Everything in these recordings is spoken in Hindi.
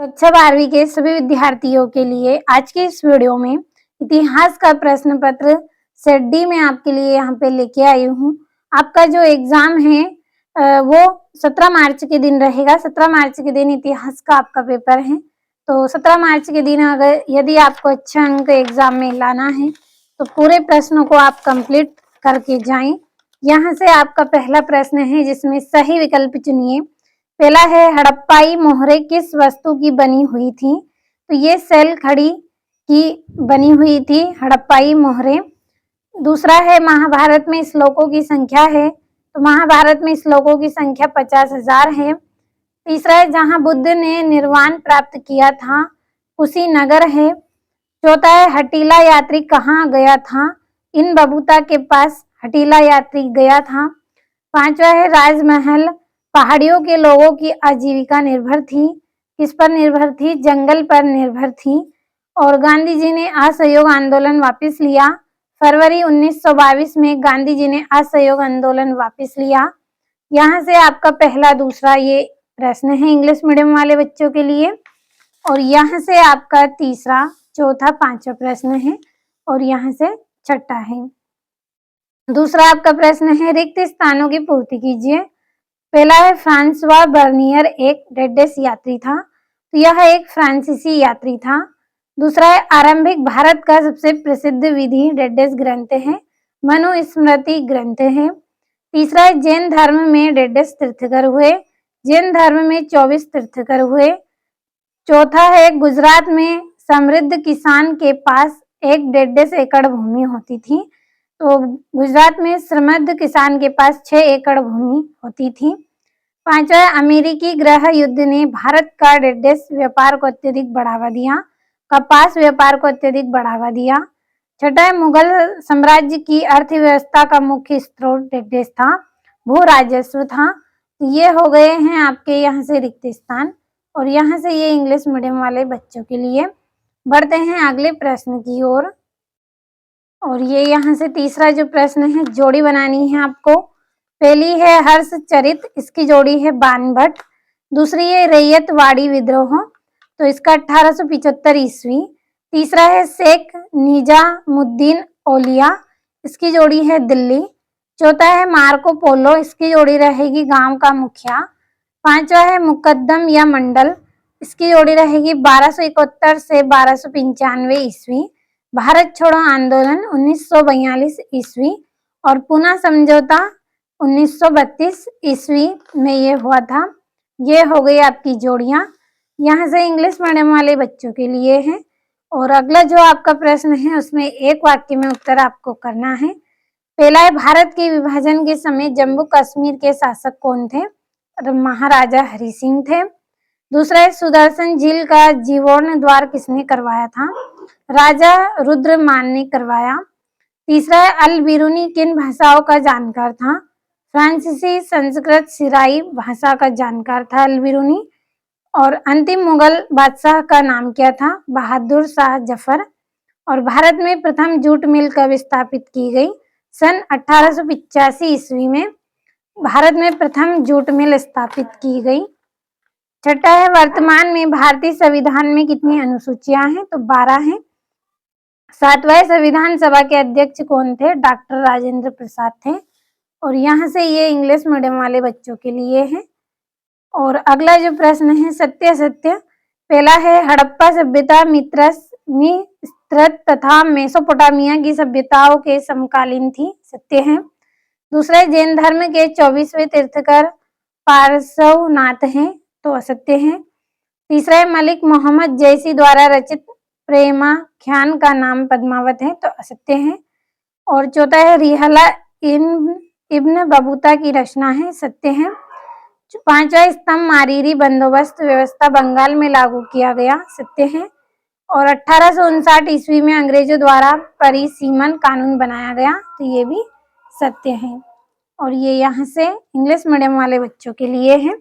कक्षा 12वीं के सभी विद्यार्थियों के लिए आज के इस वीडियो में इतिहास का प्रश्न पत्र सेट डी में आपके लिए यहाँ पे लेके आई हूँ। आपका जो एग्जाम है वो 17 मार्च के दिन रहेगा। 17 मार्च के दिन इतिहास का आपका पेपर है। तो 17 मार्च के दिन अगर यदि आपको अच्छे अंक एग्जाम में लाना है तो पूरे प्रश्नों को आप कंप्लीट करके जाएं। यहाँ से आपका पहला प्रश्न है जिसमें सही विकल्प चुनिए। पहला है हड़प्पाई मोहरे किस वस्तु की बनी हुई थी? तो ये सेल खड़ी की बनी हुई थी हड़प्पाई मोहरे। दूसरा है महाभारत में श्लोकों की संख्या है, तो महाभारत में श्लोकों की संख्या 50,000 है। तीसरा है जहां बुद्ध ने निर्वाण प्राप्त किया था कुशीनगर है। चौथा है हटीला यात्री कहाँ गया था? इन बबूता के पास हटीला यात्री गया था। पांचवा है राजमहल पहाड़ियों के लोगों की आजीविका निर्भर थी। किस पर निर्भर थी? जंगल पर निर्भर थी। और गांधी जी ने असहयोग आंदोलन वापस लिया। फरवरी 1922 में गांधी जी ने असहयोग आंदोलन वापस लिया। यहाँ से आपका पहला दूसरा ये प्रश्न है इंग्लिश मीडियम वाले बच्चों के लिए। और यहाँ से आपका तीसरा चौथा पांचवा प्रश्न है और यहाँ से छठा है। दूसरा आपका प्रश्न है रिक्त स्थानों की पूर्ति कीजिए। पहला है फ्रांसवा बर्नियर एक डेडेस यात्री था, तो यह एक फ्रांसीसी यात्री था। दूसरा है आरंभिक भारत का सबसे प्रसिद्ध विधि डेडेस ग्रंथ है, मनुस्मृति ग्रंथ है। तीसरा है जैन धर्म में डेडेस तीर्थकर हुए, जैन धर्म में 24 तीर्थकर हुए। चौथा है गुजरात में समृद्ध किसान के पास एक 150 एकड़ भूमि होती थी, तो गुजरात में समृद्ध किसान के पास 6 एकड़ भूमि होती थी। पांचवा अमेरिकी गृह युद्ध ने भारत का डेडेस व्यापार को अत्यधिक बढ़ावा दिया, कपास व्यापार को अत्यधिक बढ़ावा दिया। छठा मुगल साम्राज्य की अर्थव्यवस्था का मुख्य स्रोत डेडेस था, भू राजस्व था। ये हो गए हैं आपके यहाँ से रिक्त स्थान और यहाँ से ये इंग्लिश मीडियम वाले बच्चों के लिए। बढ़ते हैं अगले प्रश्न की ओर। और ये यहाँ से तीसरा जो प्रश्न है जोड़ी बनानी है आपको। पहली है हर्षचरित, इसकी जोड़ी है बाणभट्ट। दूसरी है रैयतवाड़ी विद्रोह, तो इसका 1875 ईस्वी। तीसरा है शेख निजामुद्दीन औलिया, इसकी जोड़ी है दिल्ली। चौथा है मार्को पोलो, इसकी जोड़ी रहेगी गांव का मुखिया। पांचवा है मुकद्दम या मंडल, इसकी जोड़ी रहेगी 1271 से 1295 ईस्वी। भारत छोड़ो आंदोलन 1942 ईस्वी और पुणे समझौता 1932 ईस्वी में ये हुआ था। ये हो गई आपकी जोड़ियां, यहाँ से इंग्लिश मीडियम वाले बच्चों के लिए है। और अगला जो आपका प्रश्न है उसमें एक वाक्य में उत्तर आपको करना है। पहला है भारत के विभाजन के समय जम्मू कश्मीर के शासक कौन थे? महाराजा हरि सिंह थे। दूसरा है सुदर्शन झील का जीर्णोद्धार किसने करवाया था? राजा रुद्रमान ने करवाया। तीसरा है अल बिरूनी किन भाषाओं का जानकार था? फ्रांसीसी, संस्कृत, सिराई भाषा का जानकार था अल बिरूनी। और अंतिम मुगल बादशाह का नाम क्या था? बहादुर शाह जफर। और भारत में प्रथम जूट मिल कब स्थापित की गई? सन 1885 ईस्वी में भारत में प्रथम जूट मिल स्थापित की गई। छठा है वर्तमान में भारतीय संविधान में कितनी अनुसूचियां हैं? तो 12 हैं। 7वां संविधान सभा के अध्यक्ष कौन थे? डॉक्टर राजेंद्र प्रसाद थे। और यहाँ से ये इंग्लिश मीडियम वाले बच्चों के लिए है। और अगला जो प्रश्न है सत्य असत्य। पहला है हड़प्पा सभ्यता मिस्र तथा मेसोपोटामिया की सभ्यताओं के समकालीन थी, सत्य है। दूसरा है जैन धर्म के 24वें तीर्थकर पार्श्वनाथ हैं, तो असत्य है। तीसरा है मलिक मोहम्मद जैसी द्वारा रचित प्रेमाख्यान का नाम पद्मावत है, तो असत्य है। और चौथा है रिहला इब्न बबूता की रचना है, सत्य है। पांचवा स्तंभ मारीरी बंदोबस्त व्यवस्था बंगाल में लागू किया गया, सत्य है। और 1859 ईस्वी में अंग्रेजों द्वारा परिसीमन कानून बनाया गया, तो ये भी सत्य है। और ये यहाँ से इंग्लिश मीडियम वाले बच्चों के लिए है।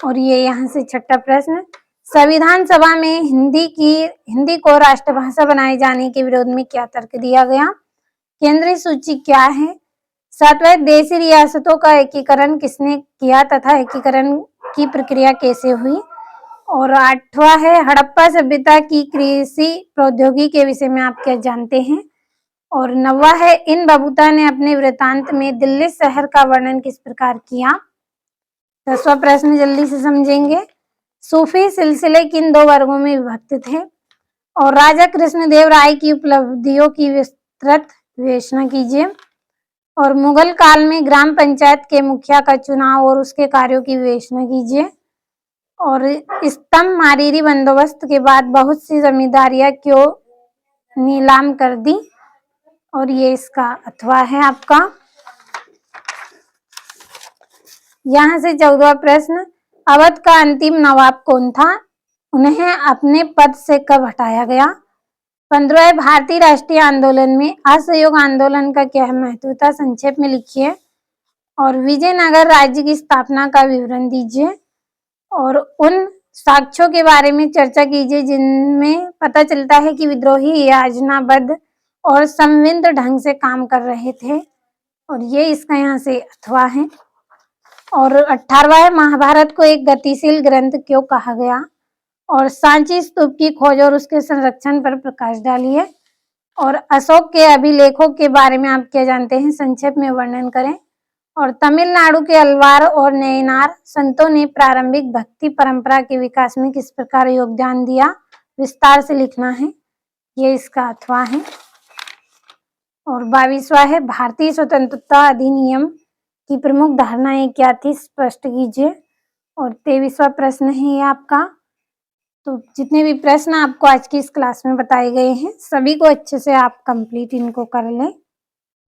और ये यहाँ से छठा प्रश्न संविधान सभा में हिंदी को राष्ट्रभाषा बनाए जाने के विरोध में क्या तर्क दिया गया? केंद्रीय सूची क्या है? सातवां, देशी रियासतों का एकीकरण किसने किया तथा एकीकरण की प्रक्रिया कैसे हुई। और 8वां है हड़प्पा सभ्यता की कृषि प्रौद्योगिकी के विषय में आप क्या जानते हैं। और 9वां है इन बबूता ने अपने वृत्तांत में दिल्ली शहर का वर्णन किस प्रकार किया। 10वां प्रश्न जल्दी से समझेंगे। सूफी सिलसिले किन दो वर्गों में विभक्त थे। और राजा कृष्णदेव राय की उपलब्धियों की विस्तृत विवेचना कीजिए। और मुगल काल में ग्राम पंचायत के मुखिया का चुनाव और उसके कार्यों की विवेचना कीजिए। और स्तंभ मारीरी बंदोबस्त के बाद बहुत सी जमींदारियां क्यों नीलाम कर दी। और ये इसका अथवा है आपका। यहाँ से 14वां प्रश्न, अवध का अंतिम नवाब कौन था, उन्हें अपने पद से कब हटाया गया। 15वें भारतीय राष्ट्रीय आंदोलन में असहयोग आंदोलन का क्या महत्व था, संक्षेप में लिखिए। और विजयनगर राज्य की स्थापना का विवरण दीजिए। और उन साक्ष्यों के बारे में चर्चा कीजिए जिनमें पता चलता है कि विद्रोही योजनाबद्ध और संविद ढंग से काम कर रहे थे। और ये इसका यहाँ से अथवा है। और 18वां है महाभारत को एक गतिशील ग्रंथ क्यों कहा गया। और सांची स्तूप की खोज और उसके संरक्षण पर प्रकाश डालिए। और अशोक के अभिलेखों के बारे में आप क्या जानते हैं, संक्षेप में वर्णन करें। और तमिलनाडु के अलवार और नयनार संतों ने प्रारंभिक भक्ति परंपरा के विकास में किस प्रकार योगदान दिया, विस्तार से लिखना है। ये इसका अथवा है। और 22वां है भारतीय स्वतंत्रता अधिनियम की प्रमुख धारणाएं क्या थी, स्पष्ट कीजिए। और 23वां प्रश्न है ये आपका। तो जितने भी प्रश्न आपको आज की इस क्लास में बताए गए हैं सभी को अच्छे से आप कंप्लीट इनको कर लें।